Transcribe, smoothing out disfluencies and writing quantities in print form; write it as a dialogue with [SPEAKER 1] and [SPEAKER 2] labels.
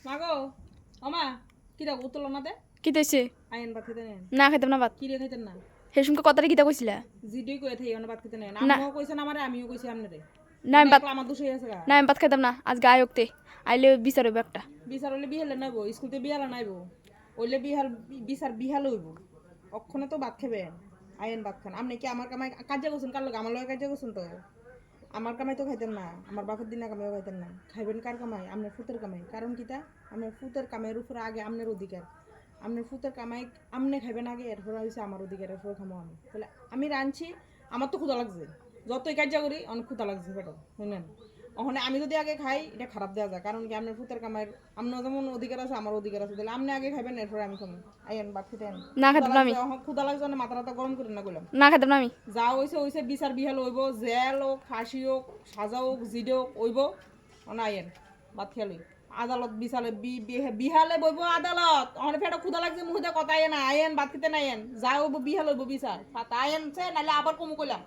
[SPEAKER 1] মাগো ওমা কি দাও উতল না দে
[SPEAKER 2] কি তৈছে
[SPEAKER 1] আইন ভাত খেতে নেন
[SPEAKER 2] না খাইতাম না ভাত
[SPEAKER 1] কি রে খাইতেন না
[SPEAKER 2] সেই সঙ্গে কথাটা কিতা কইছিলা
[SPEAKER 1] জিডি কই থাই অন ভাত খেতে নেন
[SPEAKER 2] না।
[SPEAKER 1] আমিও কইছেন আমারে আমিও কইছি আমনে রে
[SPEAKER 2] না আমি ভাত
[SPEAKER 1] আমার দোষ হয়ে আছে গা
[SPEAKER 2] না আমি ভাত খাইতাম না আজকে আয়োগতে আইলে বিচার হইব একটা
[SPEAKER 1] বিচার হইলে বিহালে নাইব স্কুলতে বিহালা নাইব ওইলে বিহাল বিচার বিহাল হইব অক্ষণে তো ভাত খাবেন আইন ভাত খান আপনি কি আমার কামাই কাজে গেছেন কার লগে আমার লগে কাজে গেছেন তো আমার কামাই তো খাইতেন না আমার বাপের দিনা কামাইও খাইতেন না খাইবেন কার কামাই আপনার ফুতের কামাই কারণ কিতা আপনার ফুতের কামাইয়ের উপরে আগে আপনার অধিকার আপনার ফুতের কামাই আপনি খাইবেন আগে এরপরে হয়েছে আমার অধিকার এরপরে খামো আমি তাহলে আমি রাঁধছি আমার তো ক্ষুধা লাগছে যতই কাজ করি অনেক ক্ষুধা লাগছে পেটো শুনেন ওখানে আমি যদি আগে খাই এটা খারাপ দেওয়া যায় কারণ কি আপনার ফুতের কামাইয়ের আপনার যেমন অধিকার আছে আমার অধিকার আছে তাহলে আপনি আগে খাইবেন এরপরে আমি খাবো আইন ভাত খেতে
[SPEAKER 2] না খাইতাম না আমি
[SPEAKER 1] ক্ষুধা লাগছে না মাথা গরম করে না গেলাম
[SPEAKER 2] না খাইতাম না আমি
[SPEAKER 1] যা হইছে হইছে বিচার বিহাল হইব জেল হোক ফাঁসি হোক সাজা হোক জিডে হোক হইব আইন ভাত খেয়ালি আদালত বিচালে বিহালে বইব আদালত আমার ফেটা ক্ষুধা লাগছে মুখে কথা আইন ভাত খেতে না আইন যা হইব বিহাল হইব বিচার আইন নাহলে আবার কমু কইলাম